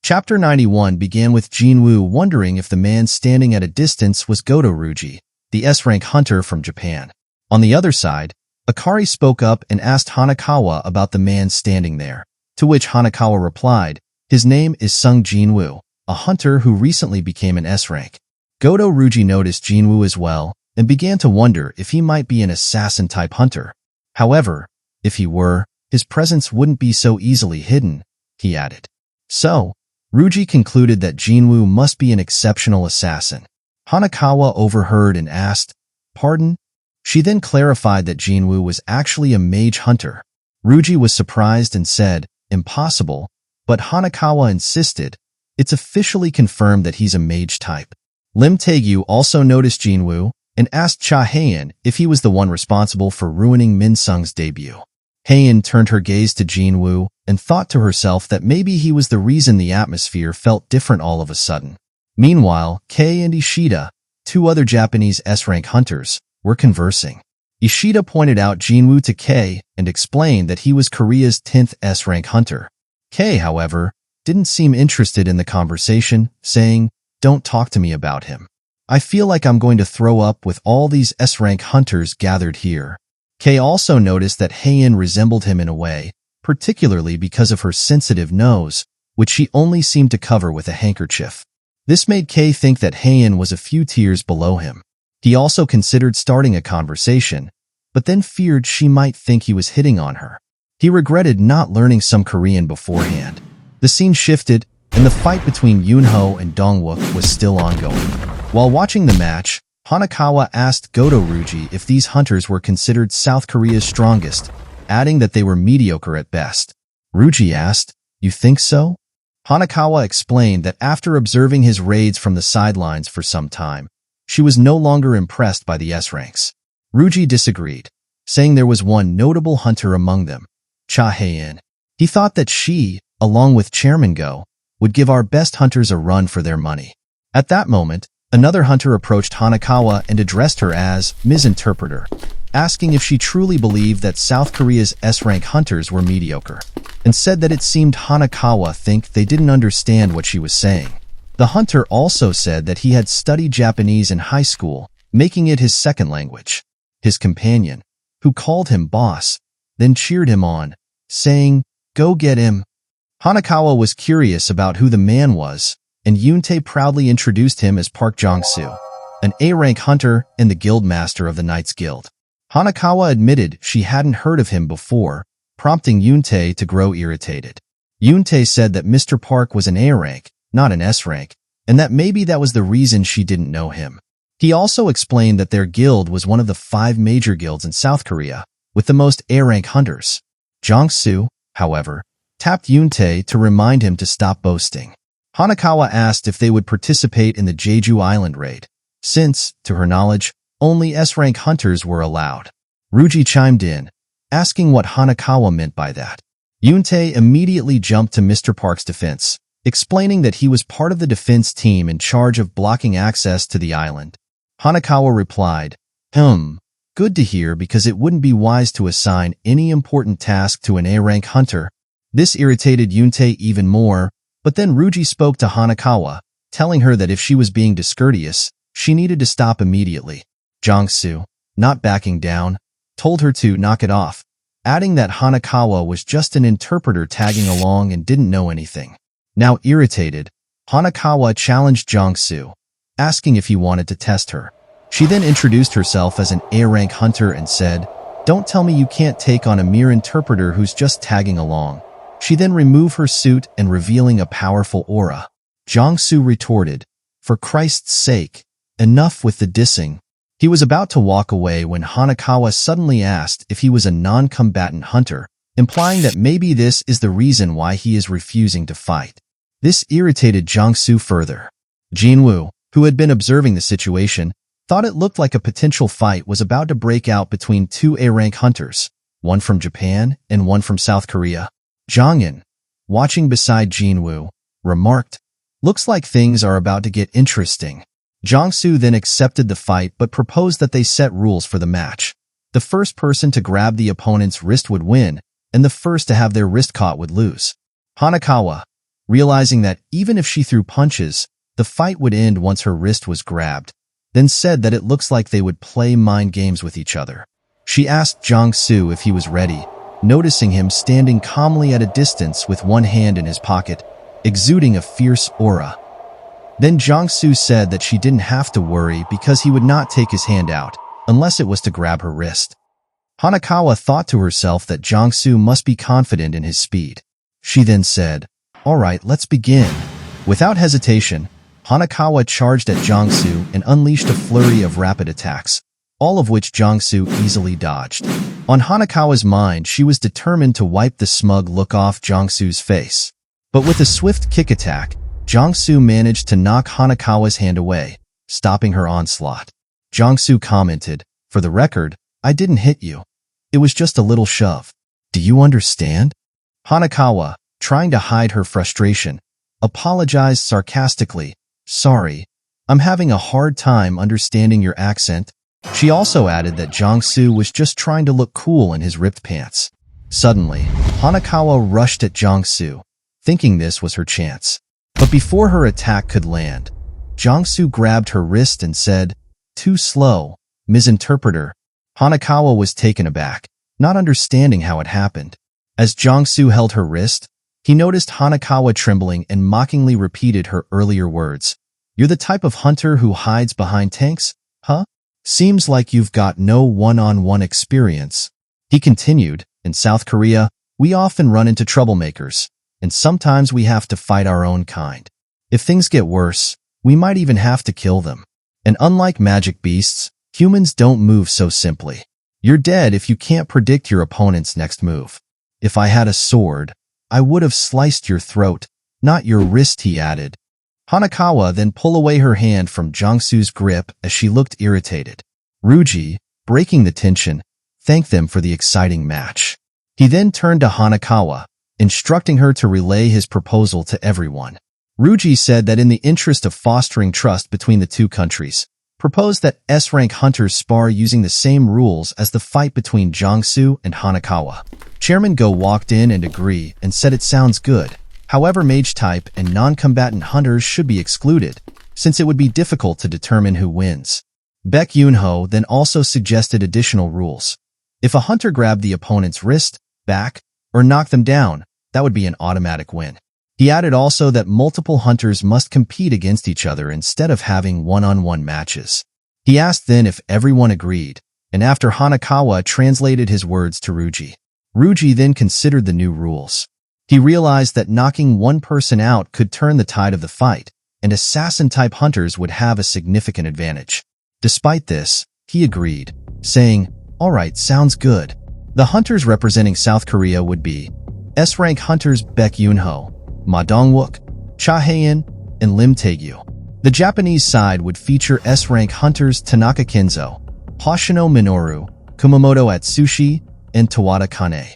Chapter 91 began with Jinwoo wondering if the man standing at a distance was Goto Ryuji, the S-rank hunter from Japan. On the other side, Akari spoke up and asked Hanakawa about the man standing there, to which Hanakawa replied, "His name is Sung Jinwoo, a hunter who recently became an S-rank." Goto Ryuji noticed Jinwoo as well and began to wonder if he might be an assassin-type hunter. However, if he were, his presence wouldn't be so easily hidden, he added. So, Ryuji concluded that Jinwoo must be an exceptional assassin. Hanakawa overheard and asked, "Pardon?" She then clarified that Jinwoo was actually a mage hunter. Ryuji was surprised and said, "Impossible," but Hanakawa insisted, "It's officially confirmed that he's a mage type." Lim Taegyu also noticed Jinwoo and asked Cha Haein if he was the one responsible for ruining Min Sung's debut. Haein turned her gaze to Jinwoo and thought to herself that maybe he was the reason the atmosphere felt different all of a sudden. Meanwhile, Kei and Ishida, two other Japanese S-rank hunters, were conversing. Ishida pointed out Jinwoo to Kei and explained that he was Korea's 10th S-rank hunter. Kei, however, didn't seem interested in the conversation, saying, "Don't talk to me about him. I feel like I'm going to throw up with all these S-rank hunters gathered here." Kei also noticed that Haein resembled him in a way, particularly because of her sensitive nose, which she only seemed to cover with a handkerchief. This made Kei think that Haein was a few tiers below him. He also considered starting a conversation, but then feared she might think he was hitting on her. He regretted not learning some Korean beforehand. The scene shifted, and the fight between Yoonho and Dongwook was still ongoing. While watching the match, Hanakawa asked Goto Ryuji if these hunters were considered South Korea's strongest, adding that they were mediocre at best. Ryuji asked, "You think so?" Hanakawa explained that after observing his raids from the sidelines for some time, she was no longer impressed by the S-ranks. Ryuji disagreed, saying there was one notable hunter among them, Cha Haein. He thought that she, along with Chairman Go, would give our best hunters a run for their money. At that moment, another hunter approached Hanakawa and addressed her as Ms. Interpreter, asking if she truly believed that South Korea's S-rank hunters were mediocre, and said that it seemed Hanakawa think they didn't understand what she was saying. The hunter also said that he had studied Japanese in high school, making it his second language. His companion, who called him boss, then cheered him on, saying, "Go get him." Hanakawa was curious about who the man was, and Yoontae proudly introduced him as Park Jong-soo, an A-rank hunter and the guild master of the Knights Guild. Hanakawa admitted she hadn't heard of him before, prompting Yoontae to grow irritated. Yoontae said that Mr. Park was an A-rank, not an S-rank, and that maybe that was the reason she didn't know him. He also explained that their guild was one of the 5 major guilds in South Korea, with the most A-rank hunters. Jong-soo, however, tapped Yoontae to remind him to stop boasting. Hanakawa asked if they would participate in the Jeju Island raid, since, to her knowledge, only S-rank hunters were allowed. Ryuji chimed in, asking what Hanakawa meant by that. Yoontae immediately jumped to Mr. Park's defense, explaining that he was part of the defense team in charge of blocking access to the island. Hanakawa replied, "Good to hear because it wouldn't be wise to assign any important task to an A-rank hunter." This irritated Yoontae even more, but then Ryuji spoke to Hanakawa, telling her that if she was being discourteous, she needed to stop immediately. Jong-soo, not backing down, told her to knock it off, adding that Hanakawa was just an interpreter tagging along and didn't know anything. Now irritated, Hanakawa challenged Jong-soo, asking if he wanted to test her. She then introduced herself as an A-rank hunter and said, "Don't tell me you can't take on a mere interpreter who's just tagging along." She then removed her suit and revealing a powerful aura. Jong-soo retorted, "For Christ's sake, enough with the dissing." He was about to walk away when Hanakawa suddenly asked if he was a non-combatant hunter, implying that maybe this is the reason why he is refusing to fight. This irritated Jong-soo further. Jinwoo, who had been observing the situation, thought it looked like a potential fight was about to break out between 2 A-rank hunters, one from Japan and one from South Korea. Jongin, watching beside Jinwoo, remarked, "Looks like things are about to get interesting." Jong-soo then accepted the fight but proposed that they set rules for the match. The first person to grab the opponent's wrist would win, and the first to have their wrist caught would lose. Hanakawa, realizing that even if she threw punches, the fight would end once her wrist was grabbed, then said that it looks like they would play mind games with each other. She asked Jiang-Su if he was ready, noticing him standing calmly at a distance with one hand in his pocket, exuding a fierce aura. Then Jiang-Su said that she didn't have to worry because he would not take his hand out, unless it was to grab her wrist. Hanakawa thought to herself that Jiang-Su must be confident in his speed. She then said, "All right, let's begin." Without hesitation, Hanakawa charged at Jiang-Su and unleashed a flurry of rapid attacks, all of which Jiang-Su easily dodged. On Hanakawa's mind, she was determined to wipe the smug look off Jiang-Su's face. But with a swift kick attack, Jiang-Su managed to knock Hanakawa's hand away, stopping her onslaught. Jiang-Su commented, "For the record, I didn't hit you. It was just a little shove. Do you understand?" Hanakawa, trying to hide her frustration, apologized sarcastically. "Sorry, I'm having a hard time understanding your accent." She also added that Jiang-Su was just trying to look cool in his ripped pants. Suddenly, Hanakawa rushed at Jiang-Su, thinking this was her chance. But before her attack could land, Jiang-Su grabbed her wrist and said, "Too slow, misinterpreter." Hanakawa was taken aback, not understanding how it happened. As Jiang-Su held her wrist, he noticed Hanakawa trembling and mockingly repeated her earlier words. "You're the type of hunter who hides behind tanks, huh? Seems like you've got no one-on-one experience." He continued, "In South Korea, we often run into troublemakers, and sometimes we have to fight our own kind. If things get worse, we might even have to kill them. And unlike magic beasts, humans don't move so simply. You're dead if you can't predict your opponent's next move. If I had a sword, I would have sliced your throat, not your wrist," he added. Hanakawa then pulled away her hand from Jiang-Su's grip as she looked irritated. Ryuji, breaking the tension, thanked them for the exciting match. He then turned to Hanakawa, instructing her to relay his proposal to everyone. Ryuji said that in the interest of fostering trust between the two countries, proposed that S-rank hunters spar using the same rules as the fight between Jiang-Su and Hanakawa. Chairman Go walked in and agreed and said it sounds good. However, mage-type and non-combatant hunters should be excluded, since it would be difficult to determine who wins. Baek Yoon-ho then also suggested additional rules. If a hunter grabbed the opponent's wrist, back, or knocked them down, that would be an automatic win. He added also that multiple hunters must compete against each other instead of having one-on-one matches. He asked then if everyone agreed, and after Hanakawa translated his words to Ryuji. Ryuji then considered the new rules. He realized that knocking one person out could turn the tide of the fight, and assassin-type hunters would have a significant advantage. Despite this, he agreed, saying, "All right, sounds good." The hunters representing South Korea would be S-rank hunters Baek Yoon-ho, Ma Dong-wook, Cha Hae-in, and Lim Tae-gyu. The Japanese side would feature S-rank hunters Tanaka Kenzo, Hoshino Minoru, Kumamoto Atsushi, and Tawada Kane.